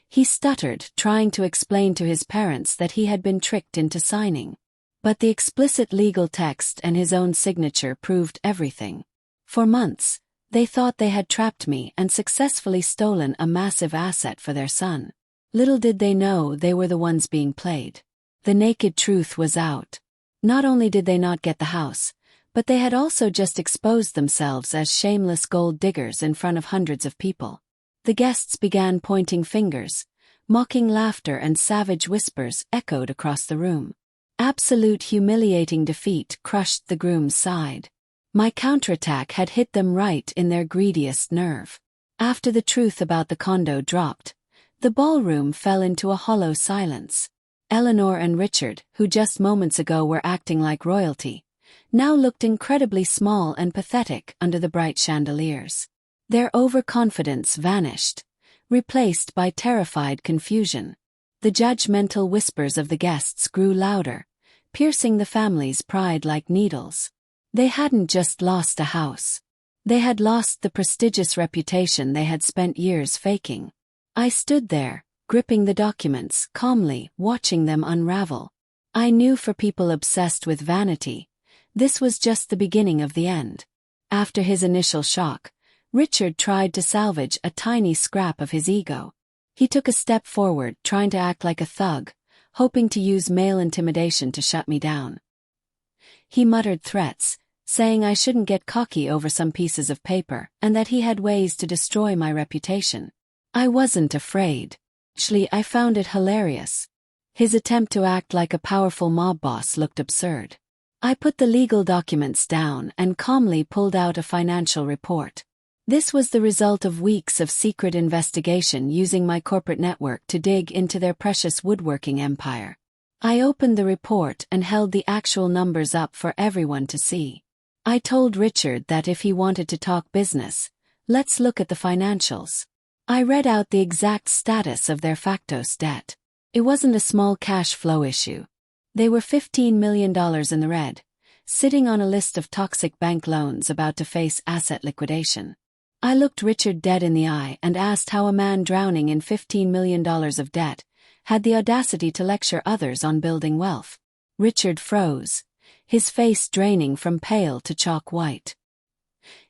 He stuttered, trying to explain to his parents that he had been tricked into signing. But the explicit legal text and his own signature proved everything. For months, they thought they had trapped me and successfully stolen a massive asset for their son. Little did they know they were the ones being played. The naked truth was out. Not only did they not get the house, but they had also just exposed themselves as shameless gold diggers in front of hundreds of people. The guests began pointing fingers. Mocking laughter and savage whispers echoed across the room. Absolute humiliating defeat crushed the groom's side. My counterattack had hit them right in their greediest nerve. After the truth about the condo dropped, the ballroom fell into a hollow silence. Eleanor and Richard, who just moments ago were acting like royalty, now looked incredibly small and pathetic under the bright chandeliers. Their overconfidence vanished, replaced by terrified confusion. The judgmental whispers of the guests grew louder, piercing the family's pride like needles. They hadn't just lost a house. They had lost the prestigious reputation they had spent years faking. I stood there, gripping the documents, calmly watching them unravel. I knew for people obsessed with vanity, this was just the beginning of the end. After his initial shock, Richard tried to salvage a tiny scrap of his ego. He took a step forward, trying to act like a thug, hoping to use male intimidation to shut me down. He muttered threats, saying I shouldn't get cocky over some pieces of paper, and that he had ways to destroy my reputation. I wasn't afraid. Actually, I found it hilarious. His attempt to act like a powerful mob boss looked absurd. I put the legal documents down and calmly pulled out a financial report. This was the result of weeks of secret investigation using my corporate network to dig into their precious woodworking empire. I opened the report and held the actual numbers up for everyone to see. I told Richard that if he wanted to talk business, let's look at the financials. I read out the exact status of their Factos debt. It wasn't a small cash flow issue. They were $15 million in the red, sitting on a list of toxic bank loans about to face asset liquidation. I looked Richard dead in the eye and asked how a man drowning in $15 million of debt had the audacity to lecture others on building wealth. Richard froze, his face draining from pale to chalk white.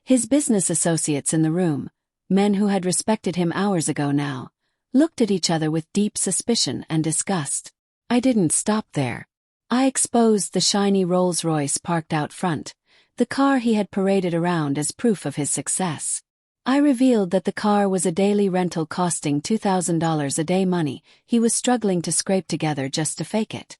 His business associates in the room, men who had respected him hours ago now, looked at each other with deep suspicion and disgust. I didn't stop there. I exposed the shiny Rolls-Royce parked out front, the car he had paraded around as proof of his success. I revealed that the car was a daily rental costing $2,000 a day, money he was struggling to scrape together just to fake it.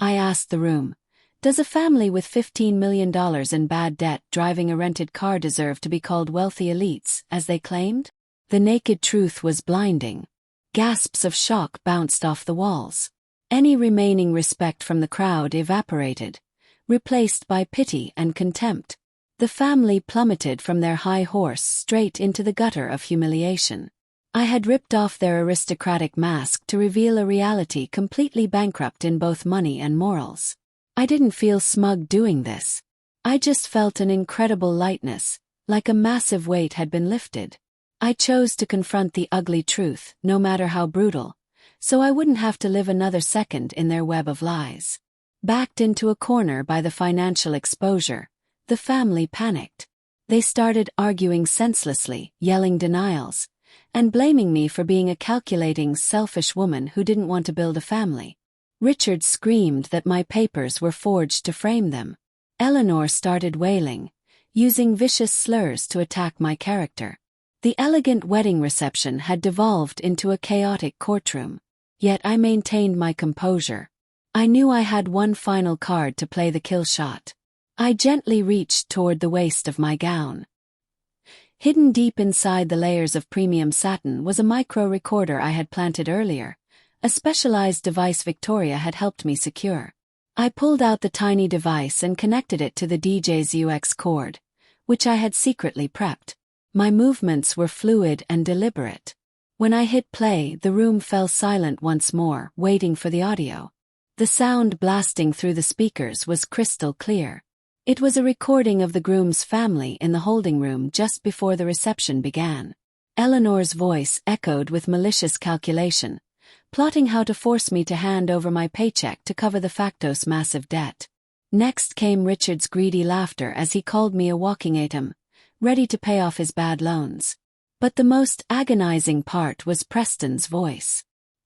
I asked the room, does a family with $15 million in bad debt driving a rented car deserve to be called wealthy elites, as they claimed? The naked truth was blinding. Gasps of shock bounced off the walls. Any remaining respect from the crowd evaporated, replaced by pity and contempt. The family plummeted from their high horse straight into the gutter of humiliation. I had ripped off their aristocratic mask to reveal a reality completely bankrupt in both money and morals. I didn't feel smug doing this. I just felt an incredible lightness, like a massive weight had been lifted. I chose to confront the ugly truth, no matter how brutal, so I wouldn't have to live another second in their web of lies. Backed into a corner by the financial exposure, the family panicked. They started arguing senselessly, yelling denials, and blaming me for being a calculating, selfish woman who didn't want to build a family. Richard screamed that my papers were forged to frame them. Eleanor started wailing, using vicious slurs to attack my character. The elegant wedding reception had devolved into a chaotic courtroom, yet I maintained my composure. I knew I had one final card to play the kill shot. I gently reached toward the waist of my gown. Hidden deep inside the layers of premium satin was a micro-recorder I had planted earlier, a specialized device Victoria had helped me secure. I pulled out the tiny device and connected it to the DJ's UX cord, which I had secretly prepped. My movements were fluid and deliberate. When I hit play, the room fell silent once more, waiting for the audio. The sound blasting through the speakers was crystal clear. It was a recording of the groom's family in the holding room just before the reception began. Eleanor's voice echoed with malicious calculation, plotting how to force me to hand over my paycheck to cover the Factos' massive debt. Next came Richard's greedy laughter as he called me a walking ATM, ready to pay off his bad loans. But the most agonizing part was Preston's voice.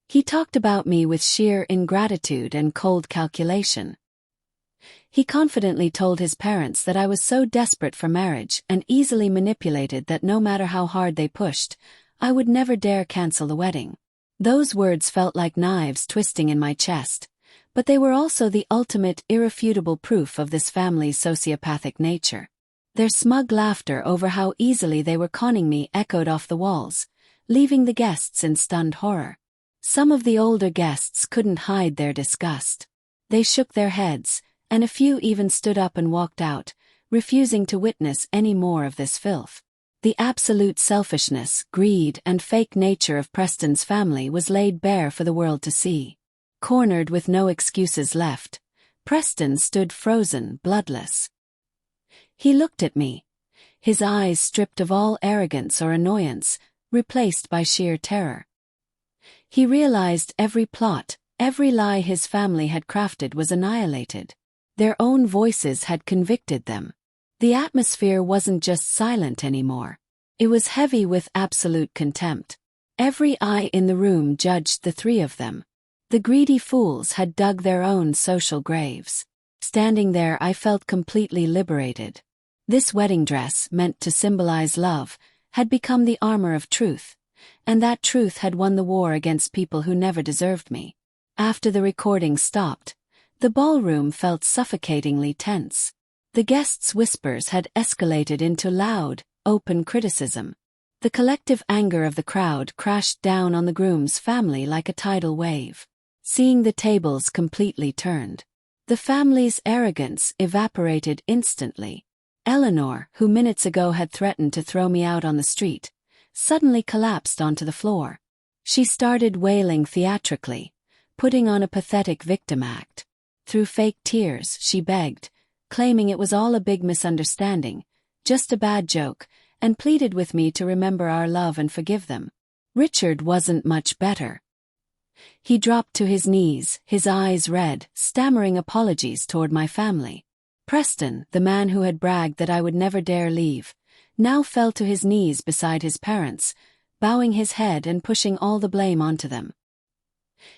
He talked about me with sheer ingratitude and cold calculation. He confidently told his parents that I was so desperate for marriage and easily manipulated that no matter how hard they pushed, I would never dare cancel the wedding. Those words felt like knives twisting in my chest, but they were also the ultimate irrefutable proof of this family's sociopathic nature. Their smug laughter over how easily they were conning me echoed off the walls, leaving the guests in stunned horror. Some of the older guests couldn't hide their disgust. They shook their heads, and a few even stood up and walked out, refusing to witness any more of this filth. The absolute selfishness, greed, and fake nature of Preston's family was laid bare for the world to see. Cornered with no excuses left, Preston stood frozen, bloodless. He looked at me, his eyes stripped of all arrogance or annoyance, replaced by sheer terror. He realized every plot, every lie his family had crafted was annihilated. Their own voices had convicted them. The atmosphere wasn't just silent anymore. It was heavy with absolute contempt. Every eye in the room judged the three of them. The greedy fools had dug their own social graves. Standing there, I felt completely liberated. This wedding dress, meant to symbolize love, had become the armor of truth, and that truth had won the war against people who never deserved me. After the recording stopped, the ballroom felt suffocatingly tense. The guests' whispers had escalated into loud, open criticism. The collective anger of the crowd crashed down on the groom's family like a tidal wave. Seeing the tables completely turned, the family's arrogance evaporated instantly. Eleanor, who minutes ago had threatened to throw me out on the street, suddenly collapsed onto the floor. She started wailing theatrically, putting on a pathetic victim act. Through fake tears, she begged, claiming it was all a big misunderstanding, just a bad joke, and pleaded with me to remember our love and forgive them. Richard wasn't much better. He dropped to his knees, his eyes red, stammering apologies toward my family. Preston, the man who had bragged that I would never dare leave, now fell to his knees beside his parents, bowing his head and pushing all the blame onto them.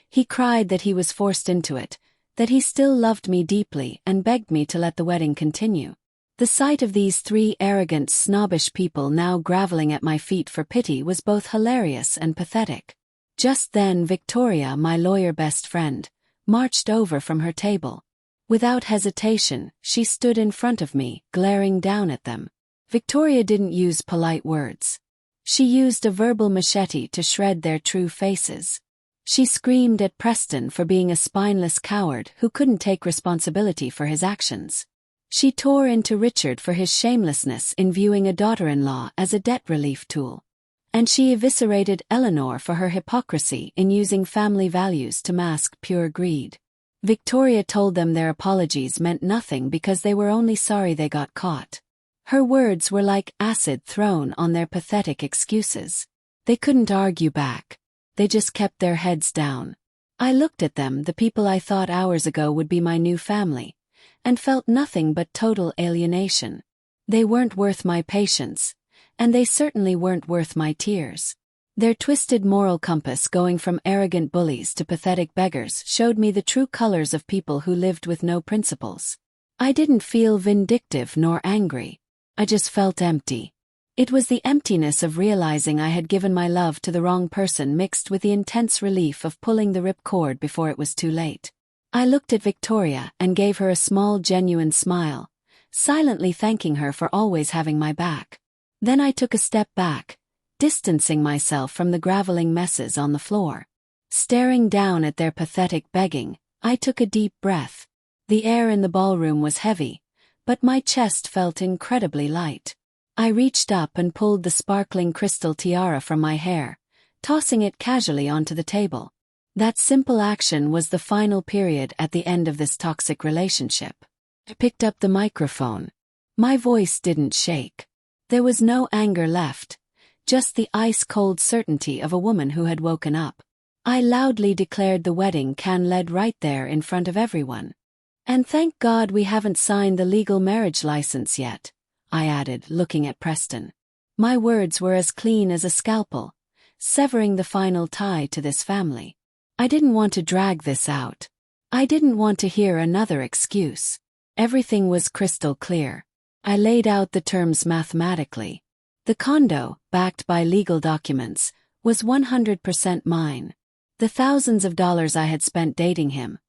He cried that he was forced into it, that he still loved me deeply, and begged me to let the wedding continue. The sight of these three arrogant, snobbish people now groveling at my feet for pity was both hilarious and pathetic. Just then Victoria, my lawyer best friend, marched over from her table. Without hesitation, she stood in front of me, glaring down at them. Victoria didn't use polite words. She used a verbal machete to shred their true faces. She screamed at Preston for being a spineless coward who couldn't take responsibility for his actions. She tore into Richard for his shamelessness in viewing a daughter-in-law as a debt relief tool. And she eviscerated Eleanor for her hypocrisy in using family values to mask pure greed. Victoria told them their apologies meant nothing because they were only sorry they got caught. Her words were like acid thrown on their pathetic excuses. They couldn't argue back. They just kept their heads down. I looked at them, the people I thought hours ago would be my new family, and felt nothing but total alienation. They weren't worth my patience, and they certainly weren't worth my tears. Their twisted moral compass, going from arrogant bullies to pathetic beggars, showed me the true colors of people who lived with no principles. I didn't feel vindictive nor angry. I just felt empty. It was the emptiness of realizing I had given my love to the wrong person mixed with the intense relief of pulling the ripcord before it was too late. I looked at Victoria and gave her a small, genuine smile, silently thanking her for always having my back. Then I took a step back, distancing myself from the groveling messes on the floor. Staring down at their pathetic begging, I took a deep breath. The air in the ballroom was heavy, but my chest felt incredibly light. I reached up and pulled the sparkling crystal tiara from my hair, tossing it casually onto the table. That simple action was the final period at the end of this toxic relationship. I picked up the microphone. My voice didn't shake. There was no anger left, just the ice-cold certainty of a woman who had woken up. I loudly declared the wedding can led right there in front of everyone. And thank God we haven't signed the legal marriage license yet, I added, looking at Preston. My words were as clean as a scalpel, severing the final tie to this family. I didn't want to drag this out. I didn't want to hear another excuse. Everything was crystal clear. I laid out the terms mathematically. The condo, backed by legal documents, was 100% mine. The thousands of dollars I had spent dating him,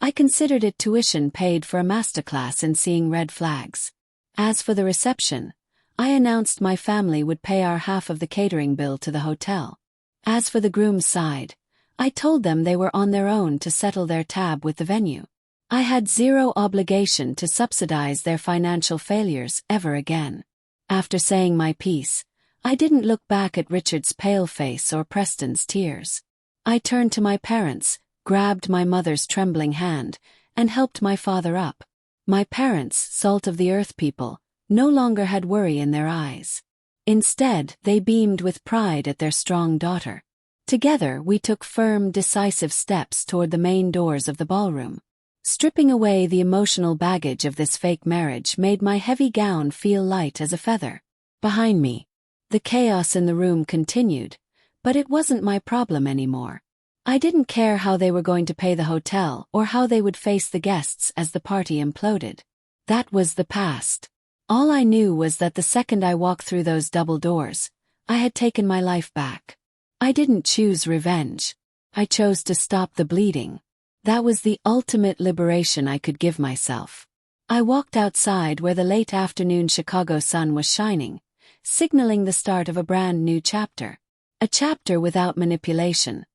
I considered it tuition paid for a masterclass in seeing red flags. As for the reception, I announced my family would pay our half of the catering bill to the hotel. As for the groom's side, I told them they were on their own to settle their tab with the venue. I had zero obligation to subsidize their financial failures ever again. After saying my piece, I didn't look back at Richard's pale face or Preston's tears. I turned to my parents, grabbed my mother's trembling hand, and helped my father up. My parents, salt-of-the-earth people, no longer had worry in their eyes. Instead, they beamed with pride at their strong daughter. Together, we took firm, decisive steps toward the main doors of the ballroom. Stripping away the emotional baggage of this fake marriage made my heavy gown feel light as a feather. Behind me, the chaos in the room continued, but it wasn't my problem anymore. I didn't care how they were going to pay the hotel or how they would face the guests as the party imploded. That was the past. All I knew was that the second I walked through those double doors, I had taken my life back. I didn't choose revenge. I chose to stop the bleeding. That was the ultimate liberation I could give myself. I walked outside where the late afternoon Chicago sun was shining, signaling the start of a brand new chapter. A chapter without manipulation,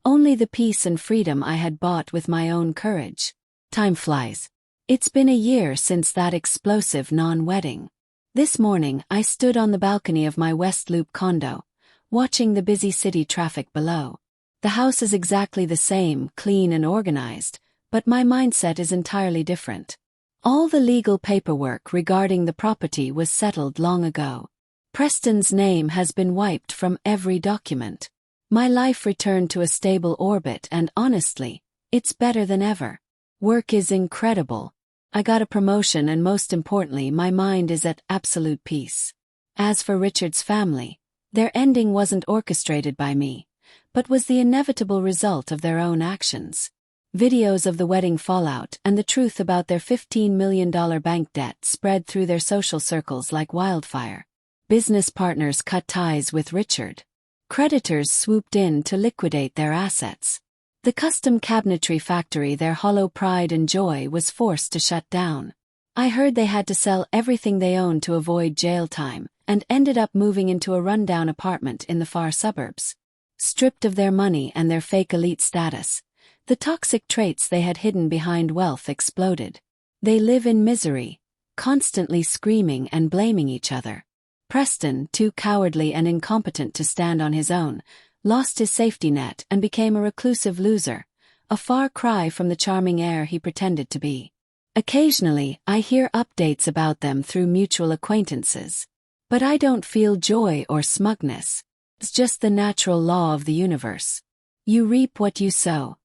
only the peace and freedom I had bought with my own courage. Time flies. It's been a year since that explosive non-wedding. This morning I stood on the balcony of my West Loop condo, watching the busy city traffic below. The house is exactly the same, clean and organized, but my mindset is entirely different. All the legal paperwork regarding the property was settled long ago. Preston's name has been wiped from every document. My life returned to a stable orbit and honestly, it's better than ever. Work is incredible. I got a promotion and most importantly, my mind is at absolute peace. As for Richard's family, their ending wasn't orchestrated by me, but was the inevitable result of their own actions. Videos of the wedding fallout and the truth about their $15 million bank debt spread through their social circles like wildfire. Business partners cut ties with Richard. Creditors swooped in to liquidate their assets. The custom cabinetry factory, their hollow pride and joy, was forced to shut down. I heard they had to sell everything they owned to avoid jail time, and ended up moving into a rundown apartment in the far suburbs. Stripped of their money and their fake elite status, the toxic traits they had hidden behind wealth exploded. They live in misery, constantly screaming and blaming each other. Preston, too cowardly and incompetent to stand on his own, lost his safety net and became a reclusive loser, a far cry from the charming heir he pretended to be. Occasionally, I hear updates about them through mutual acquaintances. But I don't feel joy or smugness. It's just the natural law of the universe. You reap what you sow.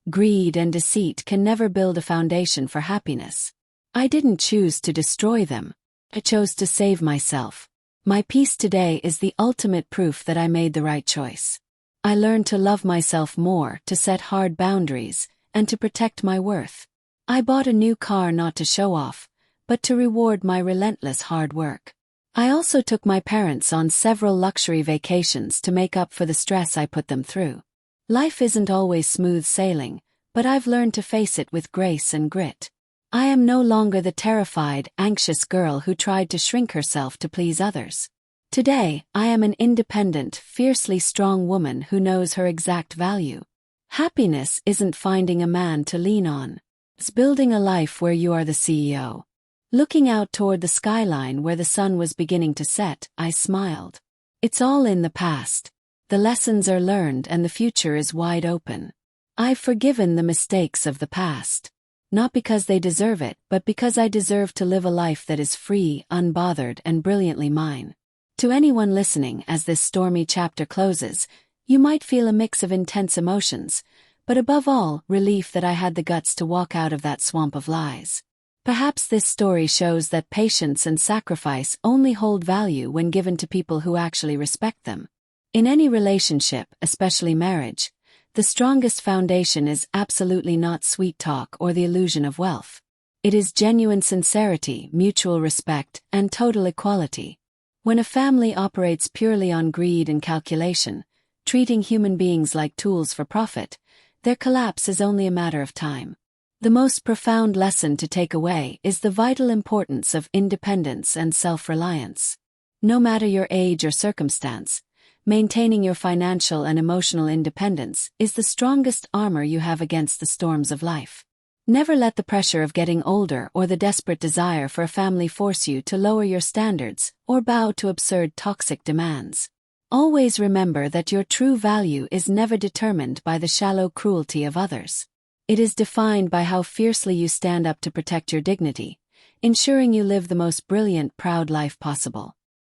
Greed and deceit can never build a foundation for happiness. I didn't choose to destroy them. I chose to save myself. My peace today is the ultimate proof that I made the right choice. I learned to love myself more, to set hard boundaries, and to protect my worth. I bought a new car not to show off, but to reward my relentless hard work. I also took my parents on several luxury vacations to make up for the stress I put them through. Life isn't always smooth sailing, but I've learned to face it with grace and grit. I am no longer the terrified, anxious girl who tried to shrink herself to please others. Today, I am an independent, fiercely strong woman who knows her exact value. Happiness isn't finding a man to lean on. It's building a life where you are the CEO. Looking out toward the skyline where the sun was beginning to set, I smiled. It's all in the past. The lessons are learned and the future is wide open. I've forgiven the mistakes of the past. Not because they deserve it, but because I deserve to live a life that is free, unbothered, and brilliantly mine. To anyone listening as this stormy chapter closes, you might feel a mix of intense emotions, but above all, relief that I had the guts to walk out of that swamp of lies. Perhaps this story shows that patience and sacrifice only hold value when given to people who actually respect them. In any relationship, especially marriage, the strongest foundation is absolutely not sweet talk or the illusion of wealth. It is genuine sincerity, mutual respect, and total equality. When a family operates purely on greed and calculation, treating human beings like tools for profit, their collapse is only a matter of time. The most profound lesson to take away is the vital importance of independence and self-reliance. No matter your age or circumstance, maintaining your financial and emotional independence is the strongest armor you have against the storms of life. Never let the pressure of getting older or the desperate desire for a family force you to lower your standards or bow to absurd toxic demands. Always remember that your true value is never determined by the shallow cruelty of others. It is defined by how fiercely you stand up to protect your dignity, ensuring you live the most brilliant, proud life possible.